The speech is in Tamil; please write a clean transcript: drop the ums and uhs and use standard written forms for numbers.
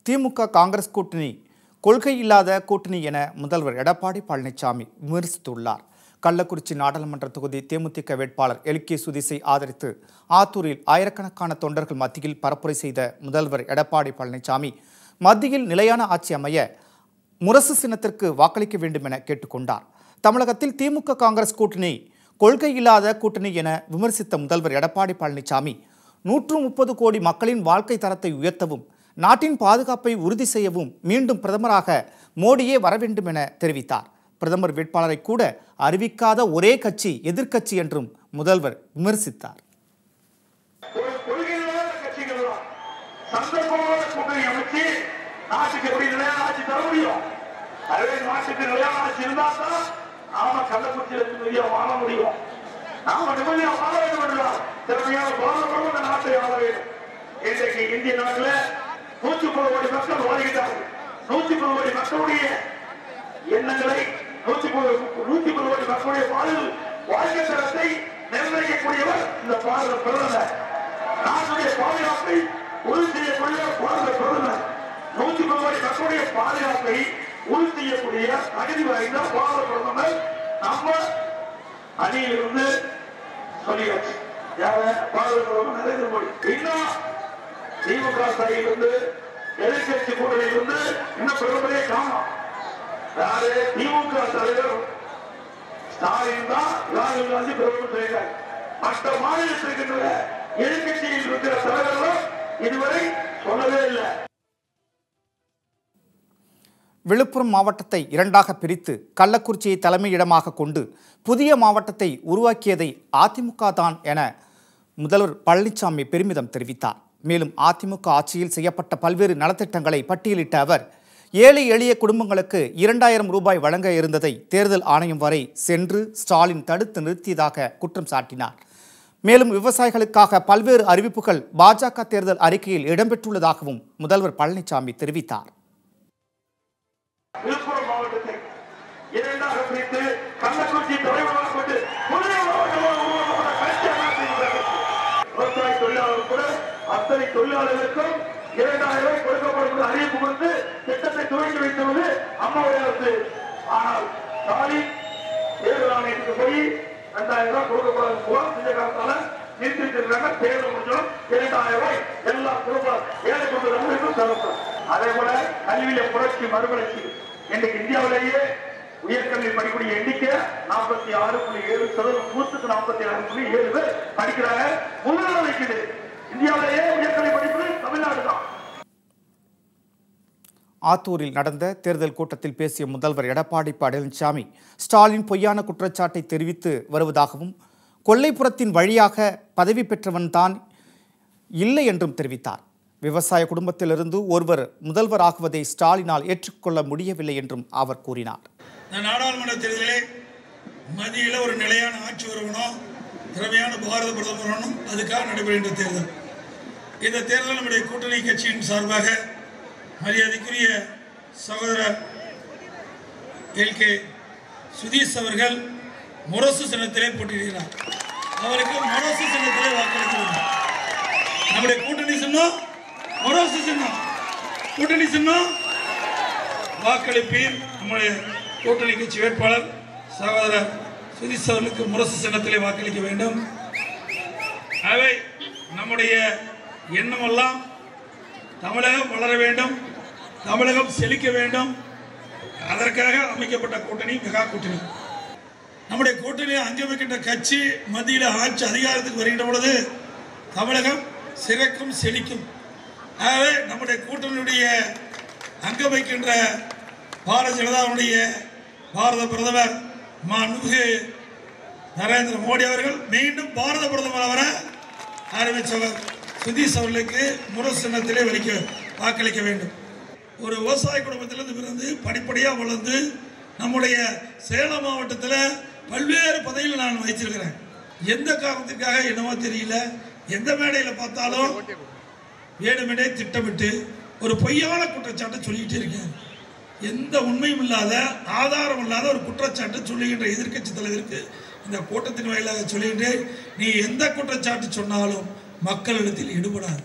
திமுக காங்கிரஸ் கூட்டணி கொள்கை இல்லாத கூட்டணி என முதல்வர் எடப்பாடி பழனிசாமி விமர்சித்துள்ளார். கள்ளக்குறிச்சி நாடாளுமன்ற தொகுதி தேமுதிக வேட்பாளர் எல்கே சுதீஷை ஆதரித்து ஆத்தூரில் ஆயிரக்கணக்கான தொண்டர்கள் மத்தியில் பரப்புரை செய்த முதல்வர் எடப்பாடி பழனிசாமி மத்தியில் நிலையான ஆட்சி அமைய முரசு சின்னத்திற்கு வாக்களிக்க வேண்டும் என கேட்டுக்கொண்டார். தமிழகத்தில் திமுக காங்கிரஸ் கூட்டணி கொள்கை இல்லாத கூட்டணி என விமர்சித்த முதல்வர் எடப்பாடி பழனிசாமி 130 கோடி மக்களின் வாழ்க்கை தரத்தை உயர்த்தவும் நாட்டின் பாதுகாப்பை உறுதி செய்யவும் மீண்டும் பிரதமராக மோடியே வர வேண்டும் என தெரிவித்தார். பிரதமர் வேட்பாளரை கூட அறிவிக்காத ஒரே கட்சி எதிர்க்கட்சி என்றும் முதல்வர் விமர்சித்தார். இந்திய நாட்டில் 130 கோடி மக்கள் வாழ்கிறார்கள். 130 கோடி மக்களுடைய எண்ணங்களை 130 கோடி மக்களுடைய வாழ்க்கை தரத்தை நிர்ணயிக்கக்கூடியவர் இந்த பாரத பிரதமர். நாட்டுடைய பாதுகாப்பை உறுதி செய்யக்கூடிய பாரத பிரதமர். 130 கோடி மக்களுடைய பாதுகாப்பை உறுதி செய்யக்கூடிய தகுதி வாய்ந்த பாரத பிரதமர் நம்ம அணியிலிருந்து சொல்லியாச்சு. பாரத பிரதமர் நரேந்திர மோடி. இன்னும் திமுக சாயிலிருந்து எதிர்கட்சி கூட்டணியிலிருந்து இன்னும் பிரதமரே காணும். யாரு? திமுக தலைவர் ஸ்டாலின் தான் ராகுல் காந்தி பிரதமர் செய்கிறார். மற்ற மாநிலத்தில் இருக்கின்ற எதிர்கட்சியில் இருக்கிற தலைவர்களும் இதுவரை சொல்லவே இல்லை. விழுப்புரம் மாவட்டத்தை இரண்டாக பிரித்து கள்ளக்குறிச்சியை தலைமையிடமாக கொண்டு புதிய மாவட்டத்தை உருவாக்கியதை அதிமுக தான் என முதல்வர் பழனிசாமி பெருமிதம் தெரிவித்தார். மேலும் அதிமுக ஆட்சியில் செய்யப்பட்ட பல்வேறு நலத்திட்டங்களை பட்டியலிட்ட அவர் ஏழை எளிய குடும்பங்களுக்கு 2000 ரூபாய் வழங்க இருந்ததை தேர்தல் ஆணையம் வரை சென்று ஸ்டாலின் தடுத்து நிறுத்தியதாக குற்றம் சாட்டினார். மேலும் விவசாயிகளுக்காக பல்வேறு அறிவிப்புகள் பாஜக தேர்தல் அறிக்கையில் இடம்பெற்றுள்ளதாகவும் முதல்வர் பழனிசாமி தெரிவித்தார். விழுப்புரம் மாவட்டத்தை இரண்டாக பிரித்து கள்ளக்குறிச்சி தலைவராக கொண்டு புதிய மாவட்டமாக விவசாய தொழிலாளர் கூட அத்தனை தொழிலாளர்களுக்கும் 2000 ரூபாய் கொடுக்கப்படும் அறிவிப்பு கொடுத்து திட்டத்தை துவங்கி வைத்துள்ளது அம்மாவுடைய அரசு. ஆனால் ஸ்டாலின் தேர்தல் ஆணையத்துக்கு போய் 2000 ரூபாய் கொடுக்கப்படாது போல செஞ்ச காலத்தால நிறுத்திருக்கிறாங்க. தேர்தல் முடிஞ்சோம் 2000 ரூபாய் எல்லா குடும்பம் ஏழை குடும்பங்களுக்கும் தரப்படும். அதே போல கல்வியில புரட்சி மறுமலர்ச்சி. இன்றைக்கு இந்தியாவிலேயே உயர்கல்வி படிக்கூடிய எண்ணிக்கை 46.7%. 46.7 பேர் படிக்கிறாங்க. முதல்ல வைக்குது இந்தியாவிலேயே உயர்கல்வி படிப்பது தமிழ்நாடு தான். ஆத்தூரில் நடந்த தேர்தல் கூட்டத்தில் பேசிய முதல்வர் எடப்பாடி பழனிசாமி ஸ்டாலின் பொய்யான குற்றச்சாட்டை தெரிவித்து வருவதாகவும் கொல்லைப்புறத்தின் வழியாக பதவி பெற்றவன் தான் இல்லை என்றும் தெரிவித்தார். விவசாய குடும்பத்திலிருந்து ஒருவர் முதல்வர் ஆகுவதை ஸ்டாலினால் ஏற்றுக்கொள்ள முடியவில்லை என்றும் அவர் கூறினார். நாடாளுமன்ற தேர்தலில் மத்தியில் ஒரு நிலையான ஆட்சி வரணும், திறமையான பாரத பிரதமர் வரணும், அதுக்காக நடைபெறுகின்ற தேர்தல். இந்த தேர்தல் நம்முடைய கூட்டணி கட்சியின் சார்பாக மரியாதைக்குரிய சகோதரர் எல்கே சுதீஷ் அவர்கள் முரசு சின்னத்திலே போட்டியிடுகிறார். அவருக்கு முரசு சின்னத்திலே வாக்களிக்க வேண்டும். நம்முடைய கூட்டணி சின்னம் முரசு சின்னம். கூட்டணி சின்னம் வாக்களிப்பீர். நம்முடைய கூட்டணி கட்சி வேட்பாளர் சகோதரர் சுதீஷ் அவர்களுக்கு முரசு சின்னத்திலே வாக்களிக்க வேண்டும். அவை நம்முடைய எண்ணமெல்லாம் தமிழகம் வளர வேண்டும், தமிழகம் செழிக்க வேண்டும். அதற்காக அமைக்கப்பட்ட கூட்டணி மெகா கூட்டணி. நம்முடைய கூட்டணியை அங்கமைக்கின்ற கட்சி மத்தியில் ஆட்சி அதிகாரத்துக்கு வருகின்ற பொழுது தமிழகம் சிறக்கும் செழிக்கும். ஆகவே நம்முடைய கூட்டணியுடைய அங்கமைக்கின்ற பாரதிய ஜனதாவுடைய பாரத பிரதமர் மாண்புமிகு நரேந்திர மோடி அவர்கள் மீண்டும் பாரத பிரதமர் வர ஆரம்பித்தவர் சுதீஷ் அவர்களுக்கு முரசு சின்னத்திலே வாக்களிக்க வேண்டும். ஒரு விவசாய குடும்பத்திலிருந்து பிறந்து படிப்படியாக வளர்ந்து நம்முடைய சேலம் மாவட்டத்தில் பல்வேறு பதவியில் நான் வைத்திருக்கிறேன். எந்த காரணத்துக்காக என்னவோ தெரியல, எந்த மேடையில் பார்த்தாலும் வேணுமெனே திட்டமிட்டு ஒரு பொய்யான குற்றச்சாட்டை சொல்லிக்கிட்டே இருக்கேன். எந்த உண்மையும் இல்லாத ஆதாரம் இல்லாத ஒரு குற்றச்சாட்டு சொல்லுகின்ற எதிர்கட்சி தலைவருக்கு இந்த கூட்டத்தின் வாயிலாக சொல்லுகின்றேன், நீ எந்த குற்றச்சாட்டு சொன்னாலும் மக்களிடத்தில் ஈடுபடாது.